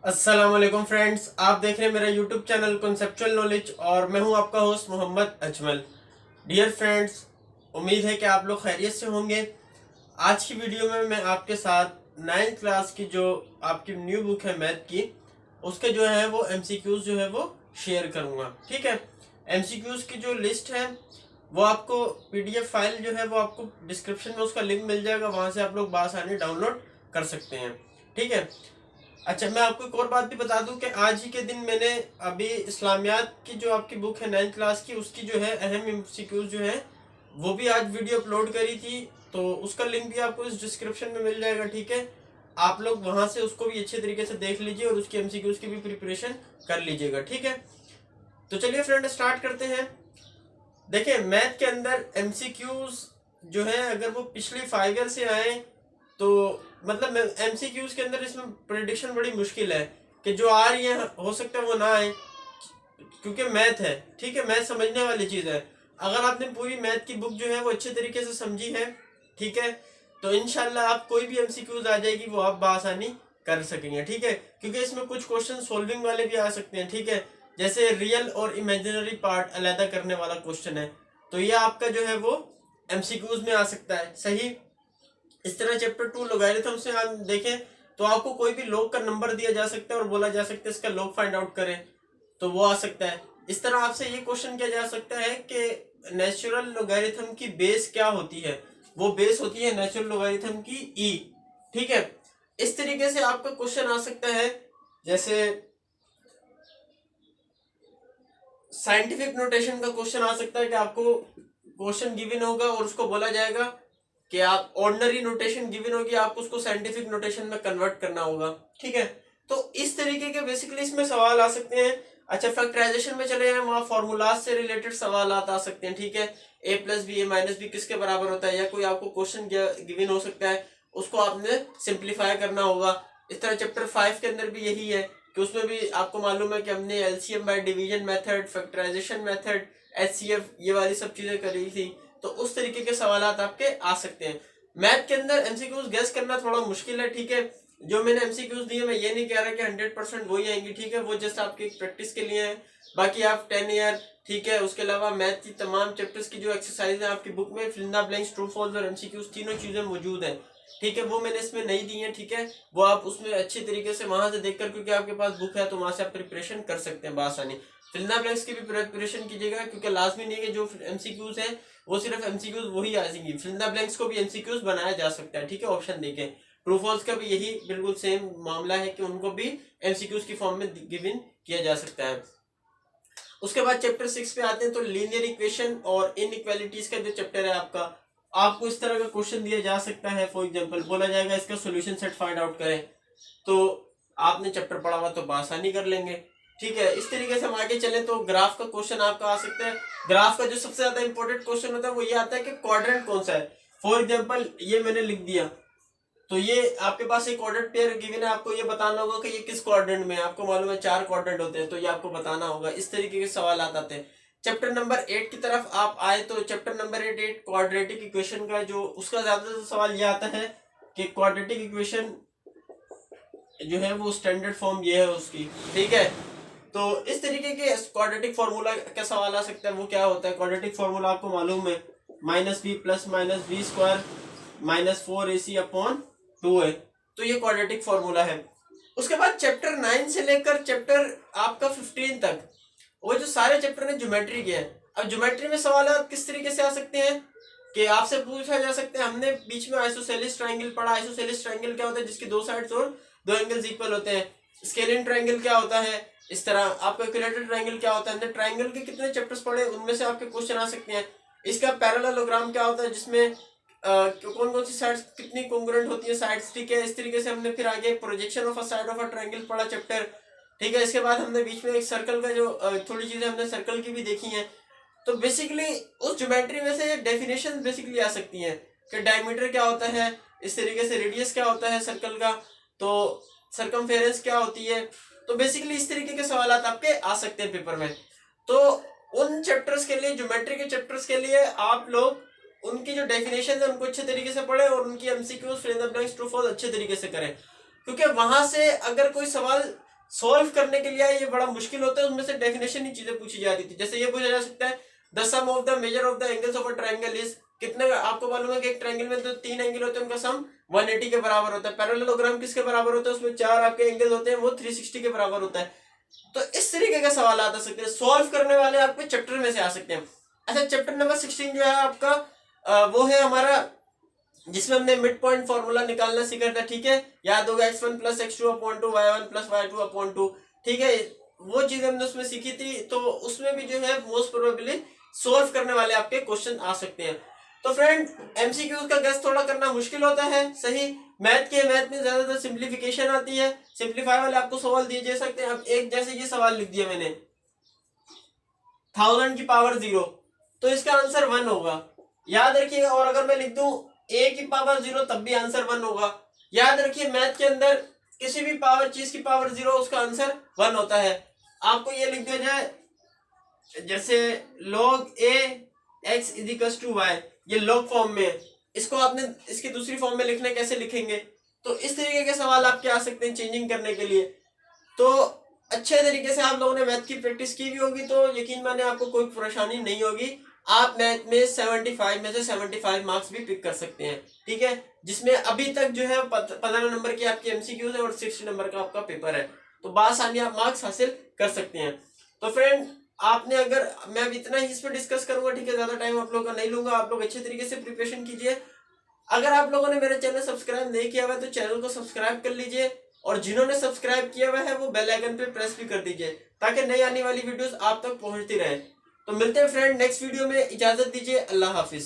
अस्सलाम वालेकुम फ्रेंड्स, आप देख रहे हैं मेरा यूट्यूब चैनल कॉन्सेप्चुअल नॉलेज और मैं हूं आपका host Mohammad Ajmal. Dear friends, उम्मीद है कि आप लोग खैरियत से होंगे। आज की वीडियो में मैं आपके साथ 9th क्लास की जो आपकी न्यू बुक है मैथ की, उसके जो है वो एमसीक्यूज जो है वो शेयर करूंगा। ठीक है, एमसीक्यूज की जो लिस्ट है वो आपको पीडीएफ फाइल जो है वो आपको डिस्क्रिप्शन में उसका लिंक मिल जाएगा, वहां से आप लोग बासानी डाउनलोड कर सकते हैं। ठीक है। अच्छा, मैं आपको एक और बात भी बता दूं कि आज ही के दिन मैंने अभी इस्लामियात की जो आपकी बुक है 9th क्लास की, उसकी जो है अहम एमसीक्यूज जो है वो भी आज वीडियो अपलोड करी थी, तो उसका लिंक भी आपको इस डिस्क्रिप्शन में मिल जाएगा। ठीक है, आप लोग वहां से उसको भी अच्छे तरीके से देख लीजिए और उसकी एमसीक्यूज की भी प्रिपरेशन कर लीजिएगा। ठीक है, तो चलिए फ्रेंड स्टार्ट करते हैं। देखिए, मैथ के अंदर एमसीक्यूज जो है अगर वो पिछली 5 ईयर से आए तो मतलब एमसीक्यूज के अंदर इसमें प्रिडिक्शन बड़ी मुश्किल है कि जो आ रही है हो सकता है वो ना आए, क्योंकि मैथ है। ठीक है, मैथ समझने वाली चीज है। अगर आपने पूरी मैथ की बुक जो है वो अच्छे तरीके से समझी है, ठीक है, तो इनशाला आप कोई भी एमसीक्यूज आ जाएगी वो आप बआसानी कर सकेंगे। ठीक है, क्योंकि इसमें कुछ क्वेश्चन सोल्विंग वाले भी आ सकते हैं। ठीक है, जैसे रियल और इमेजिनरी पार्ट अलहदा करने वाला क्वेश्चन है, तो ये आपका जो है वो एमसीक्यूज में आ सकता है। सही। इस तरह चैप्टर 2 लोगारिथम से हम देखें तो आपको कोई भी लॉग का नंबर दिया जा सकता है और बोला जा सकता है इसका लॉग फाइंड आउट करें, तो वो आ सकता है। इस तरह आपसे ये क्वेश्चन किया जा सकता है कि नेचुरल लोगारिथम की बेस क्या होती है, वो बेस होती है नेचुरल लोगारिथम की ई। ठीक है, इस तरीके से आपका क्वेश्चन आ सकता है। जैसे साइंटिफिक नोटेशन का क्वेश्चन आ सकता है कि आपको क्वेश्चन गिवन होगा और उसको बोला जाएगा कि आप ऑर्डिनरी नोटेशन गिवन होगी, आपको उसको साइंटिफिक नोटेशन में कन्वर्ट करना होगा। ठीक है, तो इस तरीके के बेसिकली इसमें सवाल आ सकते हैं। अच्छा, फैक्टराइजेशन में चले जाए, वहां फॉर्मूलाज से रिलेटेड सवाल आ सकते हैं। ठीक है, ए प्लस बी ए माइनस बी किसके बराबर होता है, या कोई आपको क्वेश्चन गिवन हो सकता है, उसको आपने सिंप्लीफाई करना होगा। इस तरह चैप्टर 5 के अंदर भी यही है कि उसमें भी आपको मालूम है कि हमने LCM by division method, factorization method, HCF, ये वाली सब चीजें करी थी। तो उस तरीके के सवाल आपके आ सकते हैं। मैथ के अंदर एमसीक्यूज गैस करना थोड़ा मुश्किल है। ठीक है, जो मैंने एमसीक्यूज दिए मैं ये नहीं कह रहा कि 100% वही आएंगी। ठीक है, वो जस्ट आपकी प्रैक्टिस के लिए है। बाकी आप 10 ईयर, ठीक है, उसके अलावा मैथ की तमाम चैप्टर्स की जो एक्सरसाइज है आपकी बुक में, fill in the blanks, true false और एमसीक्यूज तीनों चीजें मौजूद हैं। ठीक है, वो मैंने इसमें नहीं दी है। ठीक है, वो आप उसमें अच्छे तरीके से वहां से देखकर, क्योंकि आपके पास बुक है तो वहां से आप प्रिपरेशन कर सकते हैं बआसानी। फिल इन द ब्लैंक्स की भी प्रिपरेशन कीजिएगा, क्योंकि लाजमी नहीं है कि जो एमसीक्यूज है वो सिर्फ एमसीक्यूज वही आ जाएंगी, फिल इन द ब्लैंक्स को भी एमसीक्यूज बनाया जा सकता है। ठीक है, ऑप्शन देके ट्रू फॉल्स का भी यही बिल्कुल सेम मामला है कि उनको भी एमसीक्यूज की फॉर्म में गिवन किया जा सकता है। उसके बाद चैप्टर 6 पे आते हैं, तो लीनियर इक्वेशन और इनइक्वालिटीज का जो चैप्टर है आपका, आपको इस तरह का क्वेश्चन दिया जा सकता है। फॉर एग्जांपल बोला जाएगा इसका सॉल्यूशन सेट फाइंड आउट करें, तो आपने चैप्टर पढ़ा हुआ तो बासानी कर लेंगे। ठीक है, इस तरीके से हम आगे चले तो ग्राफ का क्वेश्चन आपका आ सकता है। ग्राफ का जो सबसे ज्यादा इंपॉर्टेंट क्वेश्चन होता है वो ये आता है कि क्वाड्रेंट कौन सा है। फॉर एग्जाम्पल ये मैंने लिख दिया, तो ये आपके पास एक क्वाड्रेंट पेयर गिवन है, आपको ये बताना होगा कि ये किस क्वाड्रेंट में है। आपको मालूम है 4 क्वाड्रेंट होते हैं, तो ये आपको बताना होगा। इस तरीके के सवाल आते हैं। चैप्टर नंबर 8 की तरफ आप आए तो चैप्टर नंबर 8 क्वाड्रेटिक इक्वेशन का जो उसका ज्यादातर सवाल ये आता है कि क्वाड्रेटिक इक्वेशन जो है वो स्टैंडर्ड फॉर्म ये है उसकी। ठीक है, तो इस तरीके के क्वाड्रेटिक फॉर्मूला का सवाल आ सकता है। वो क्या होता है क्वाड्रेटिक फॉर्मूला, आपको मालूम है minus b plus minus b square minus 4ac upon 2 है। तो ये क्वाड्रेटिक फॉर्मूला है। उसके बाद चैप्टर 9 से लेकर चैप्टर आपका 15 तक वो जो सारे चैप्टर ने ज्योमेट्री के हैं। अब ज्योमेट्री में सवाल किस तरीके से आ सकते हैं कि आपसे पूछा जा सकता है, हमने बीच में आइसोसेलिस ट्रायंगल पढ़ा। आइसोसेलिस ट्रायंगल क्या होता है, जिसकी 2 साइड्स और 2 एंगल्स इक्वल होते हैं। स्केलिन ट्रायंगल क्या होता है, इस तरह आपका इक्विलेटरल ट्रायंगल क्या होता है। हमने ट्रायंगल के कितने चैप्टर्स पढ़े, उनमें से आपके क्वेश्चन आ सकते हैं। इसका पैरेललोग्राम क्या होता है, जिसमें कौन कौन सी साइड्स कितनी कॉन्ग्रुएंट होती है साइड्स। ठीक है, इस तरीके से हमने फिर आगे projection of a side of a triangle पढ़ा चैप्टर। ठीक है, इसके बाद हमने बीच में एक सर्कल का जो थोड़ी चीजें हमने सर्कल की भी देखी हैं। तो बेसिकली उस ज्योमेट्री में से डेफिनेशन बेसिकली आ सकती हैं कि डायमीटर क्या होता है, इस तरीके से रेडियस क्या होता है सर्कल का, तो सरकमफेरेंस क्या होती है। तो बेसिकली इस तरीके के सवाल आपके आ सकते हैं पेपर में। तो उन चैप्टर्स के लिए, ज्योमेट्री के चैप्टर्स के लिए आप लोग उनकी जो डेफिनेशन है उनको अच्छे तरीके से पढ़े और उनकी MCQs, fill in the blanks, true false अच्छे तरीके से करें, क्योंकि वहां से अगर कोई सवाल सॉल्व करने के लिए ये बड़ा मुश्किल होता है, उसमें से डेफिनेशन ही चीजें पूछी जाती थी। जैसे ये पूछा जा सकता है the sum of the major of the angles of a triangle is, कितने, आपको मालूम है कि एक ट्रायंगल में तो 3 एंगल होते हैं, उनका सम 180 के बराबर होता है। पैरेललोग्राम किसके बराबर होता है, उसमें 4 आपके एंगल होते हैं, वो 360 के बराबर होता है। तो इस तरीके का सवाल आ सकते हैं, सॉल्व करने वाले आपके चैप्टर में से आ सकते हैं। अच्छा, चैप्टर नंबर 16 जो है आपका वो है हमारा जिसमें हमने मिड पॉइंट फॉर्मूला निकालना सीखा था, ठीक है, याद होगा x1 plus x2 upon 2 y1 plus y2 upon 2, ठीक है, वो चीज हमने उसमें सीखी थी। तो उसमें भी जो है मोस्ट प्रोबेबली सोल्व करने वाले आपके क्वेश्चन आ सकते हैं। तो फ्रेंड एमसीक्यूज का गेस थोड़ा करना मुश्किल होता है, सही। मैथ में ज्यादातर सिंप्लीफिकेशन आती है, सिंप्लीफाई वाले आपको सवाल दिए जा सकते हैं। अब एक जैसे ये सवाल लिख दिया मैंने 1000 की पावर 0, तो इसका आंसर 1 होगा, याद रखिएगा। और अगर मैं लिख दूं a की पावर 0 तब भी आंसर 1 होगा। याद रखिए मैथ के अंदर किसी भी पावर चीज की पावर 0 उसका आंसर 1 होता है। आपको ये लिख दिया जाए जैसे log a x equals to y, ये log फॉर्म में, इसको आपने इसकी दूसरी फॉर्म में लिखना, कैसे लिखेंगे? तो इस तरीके के सवाल आपके आ सकते हैं चेंजिंग करने के लिए। तो अच्छे तरीके से आप लोगों ने मैथ की प्रैक्टिस की भी होगी तो यकीन माने आपको कोई परेशानी नहीं होगी। आप मैथ में 75 में से 75 मार्क्स भी पिक कर सकते हैं, ठीक है, जिसमें अभी तक जो है 15 नंबर की आपकी एमसीक्यूज है और 60 नंबर का आपका पेपर है, तो बासानी आप मार्क्स हासिल कर सकते हैं। तो फ्रेंड आपने, अगर मैं अब इतना ही इस पर डिस्कस करूंगा, ठीक है, ज्यादा टाइम आप लोगों का नहीं लूंगा, आप लोग अच्छे तरीके से प्रिपरेशन कीजिए। अगर आप लोगों ने मेरे चैनल सब्सक्राइब नहीं किया हुआ है तो चैनल को सब्सक्राइब कर लीजिए, और जिन्होंने सब्सक्राइब किया हुआ है वो बेल आइकन पे प्रेस भी कर दीजिए ताकि नई आने वाली वीडियोस आप तक पहुंचती रहे। तो मिलते हैं फ्रेंड नेक्स्ट वीडियो में, इजाजत दीजिए, अल्लाह हाफिज।